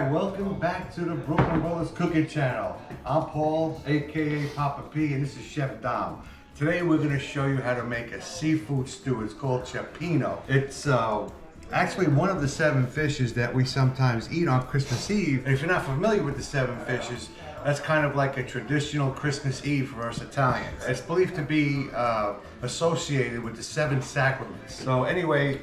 Alright, welcome back to the Brooklyn Brothers Cooking Channel. I'm Paul, aka Papa P, and this is Chef Dom. Today we're going to show you how to make a seafood stew. It's called Cioppino. It's actually one of the 7 fishes that we sometimes eat on Christmas Eve. And if you're not familiar with the 7 fishes, that's kind of like a traditional Christmas Eve for us Italians. It's believed to be associated with the 7 sacraments. So anyway,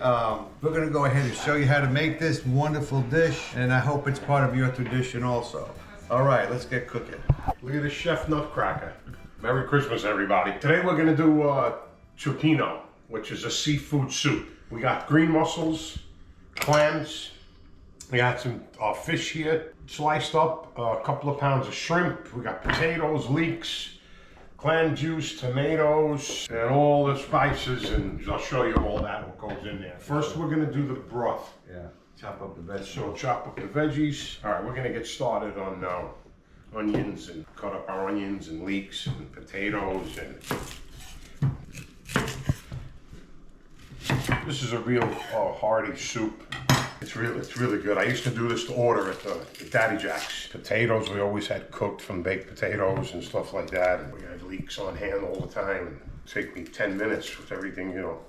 we're gonna go ahead and show you how to make this wonderful dish, and I hope it's part of your tradition also. All right, let's get cooking. Look at this Chef Nutcracker. Merry Christmas, everybody. Today we're gonna do Cioppino, which is a seafood soup. We got green mussels, clams, we got some fish here, sliced up, a couple of pounds of shrimp. We got potatoes, leeks, clam juice, tomatoes, and all the spices, and I'll show you all that, what goes in there. First, we're gonna do the broth. Yeah, chop up the veggies. So chop up the veggies. All right, we're gonna get started on onions, and cut up our onions and leeks and potatoes. And this is a real hearty soup. It's really good. I used to do this to order at Daddy Jack's. Potatoes we always had cooked from baked potatoes and stuff like that. And we had leeks on hand all the time. And it'd take me 10 minutes with everything, you know,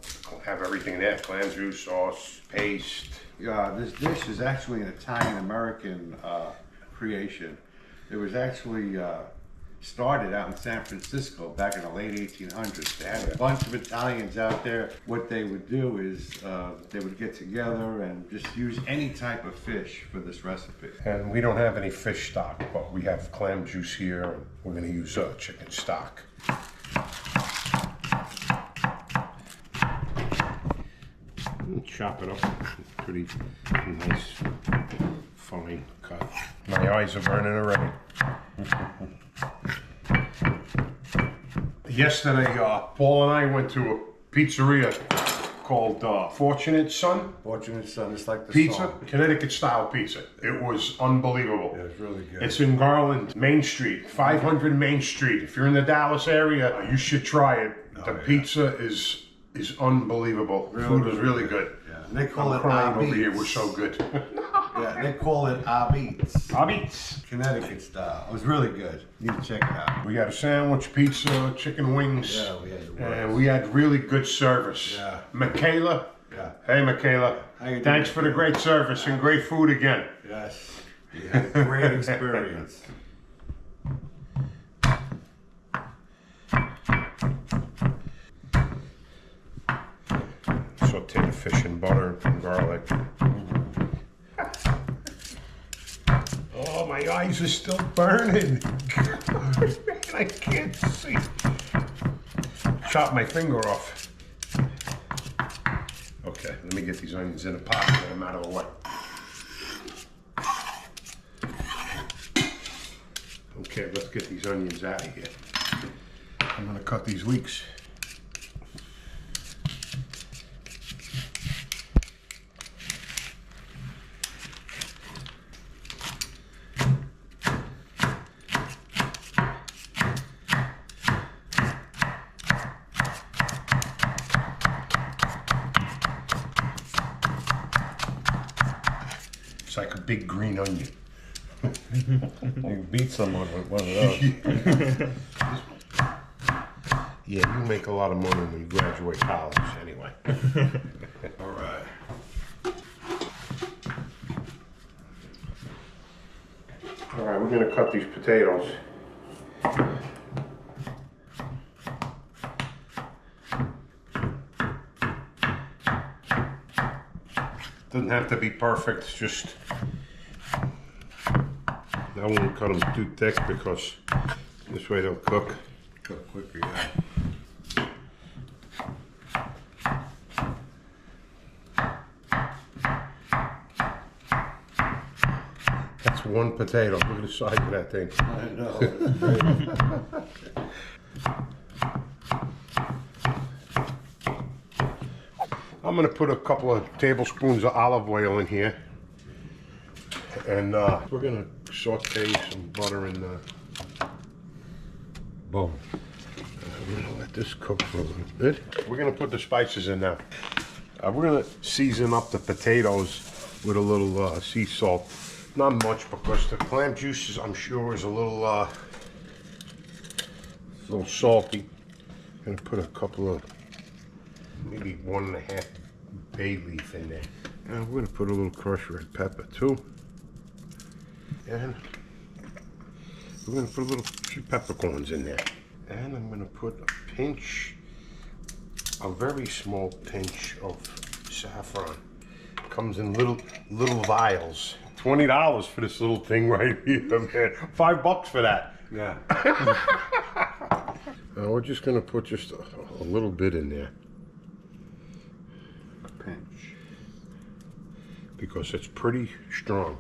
have everything there. Clam juice, sauce, paste. This dish is actually an Italian-American creation. It was actually started out in San Francisco back in the late 1800s. They had a bunch of Italians out there. What they would do is they would get together and just use any type of fish for this recipe. And we don't have any fish stock, but we have clam juice here. And we're going to use chicken stock. Chop it up pretty nice, fine cut. My eyes are burning already. Yesterday, Paul and I went to a pizzeria called Fortunate Son. Fortunate Son, it's like the Pizza, song. Connecticut style pizza. It was unbelievable. Yeah, it's really good. It's in Garland, Main Street, 500 Main Street. If you're in the Dallas area, you should try it. The pizza is unbelievable. Food is really good. Yeah, and they call it crying over here. abits. We're so good. Yeah, they call it abits. Abits. Connecticut style. It was really good. You need to check it out. We got a sandwich, pizza, chicken wings. Yeah, we had the works. And we had really good service. Yeah. Michaela. Yeah. Hey, Michaela. How you doing? Thanks for the great service and great food again. Yes. You had a great experience. Saute the fish in butter and garlic. Oh, my eyes are still burning. God, man, I can't see. Chop my finger off. Okay, let me get these onions in a pot and get them out of the way. Okay, let's get these onions out of here. I'm gonna cut these leeks. It's like a big green onion. You beat someone with one of those. Yeah, you make a lot of money when you graduate college anyway. All right. All right, we're gonna cut these potatoes. Doesn't have to be perfect, it's just I won't cut them too thick because this way they'll cook. Cook quicker, yeah. That's one potato. Look at the size of that thing. I know. I'm gonna put a couple of tablespoons of olive oil in here. And we're gonna saute some butter in the bowl. We're gonna let this cook for a little bit. We're gonna put the spices in now. We're gonna season up the potatoes with a little sea salt Not much, because the clam juices, I'm sure, is a little salty. I'm gonna put a couple of, maybe 1.5 bay leaf in there. And we're gonna put a little crushed red pepper too. And we're gonna put a few peppercorns in there. And I'm gonna put a pinch, a very small pinch of saffron. Comes in little vials. $20 for this little thing right here, man. $5 for that. Yeah. We're just gonna put just a little bit in there. A pinch. Because it's pretty strong.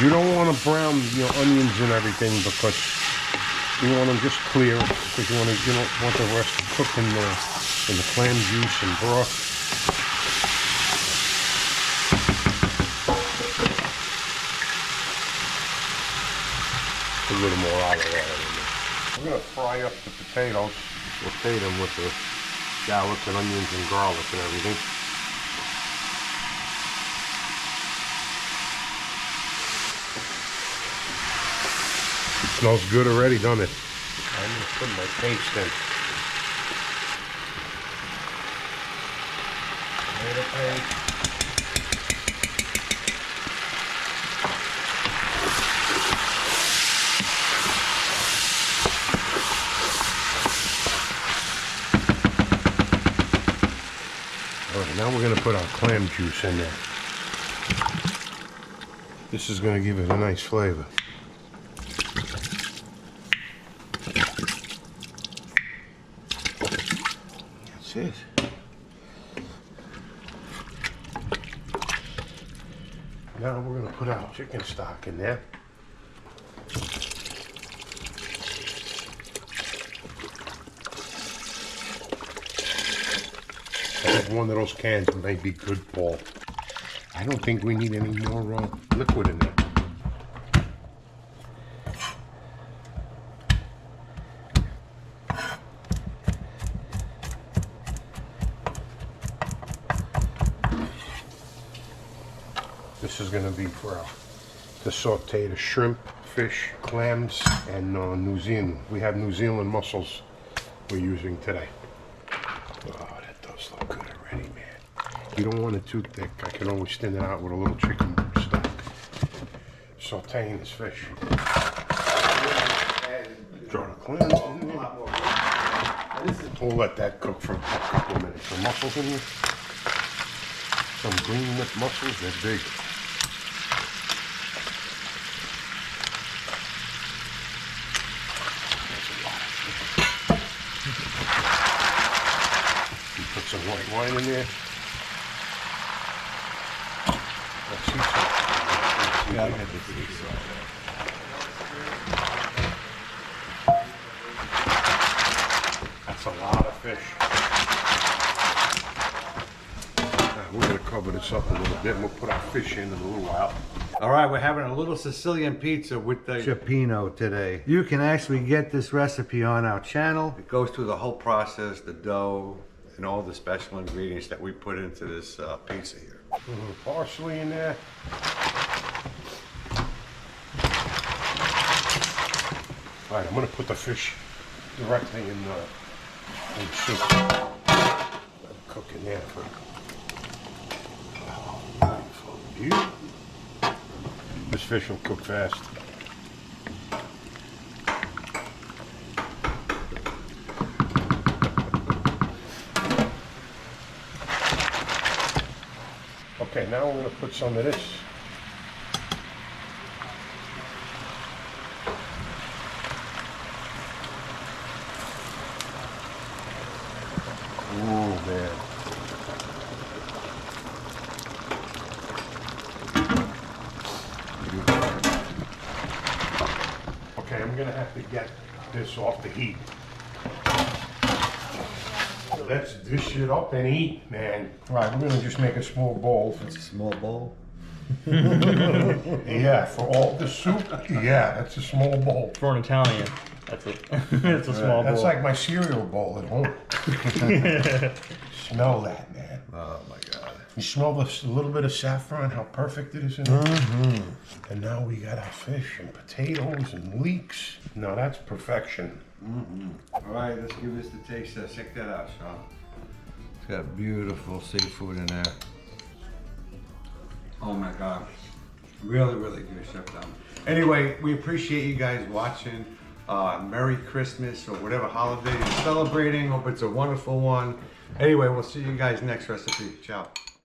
You don't want to brown your onions and everything, because you want them just clear, because you don't want the rest to cook in the clam juice and broth. A little more olive oil in there. I'm going to fry up the potatoes, saute them with the scallops and onions and garlic and everything. Smells good already, doesn't it? I'm going to put my paste in. Tomato paste. All right, now we're going to put our clam juice in there. This is going to give it a nice flavor. That's it. Now we're going to put our chicken stock in there. One of those cans may be good, Paul. I don't think we need any more liquid in there. This is going to be to saute the shrimp, fish, clams, and New Zealand. We have New Zealand mussels we're using today. Oh, that does look good already, man. You don't want it too thick. I can always thin it out with a little chicken stock. Sauteing this fish. Draw the clams in there. We'll let that cook for a couple of minutes. The mussels in here. Some green lip mussels, they're big. Put some white wine in there. Let's see some. Yeah, I had to see That's a lot of fish. We're going to cover this up a little bit, and we'll put our fish in a little while. All right, we're having a little Sicilian pizza with the Cioppino today. You can actually get this recipe on our channel. It goes through the whole process, the dough, and all the special ingredients that we put into this pizza here. Put a little parsley in there. All right, I'm going to put the fish directly in the soup. Let it cook in there for you. This fish will cook fast. Okay, now we're going to put some of this. Oh, man. Okay, I'm going to have to get this off the heat. Let's dish it up and eat, man. All right, we're going to just make a small bowl. It's a small bowl. Yeah, for all the soup, yeah, that's a small bowl. For an Italian, that's a it's a small That's bowl. like my cereal bowl at home. Smell that, man. Oh my God. You smell this a little bit of saffron, how perfect it is in there? And now we got our fish and potatoes and leeks. Now that's perfection. All right, let's give this a taste. Check that out, Sean. It's got beautiful seafood in there. Oh my God. Really, really good, Chef Dom. Anyway, we appreciate you guys watching. Merry Christmas or whatever holiday you're celebrating. Hope it's a wonderful one. Anyway, we'll see you guys next recipe. Ciao.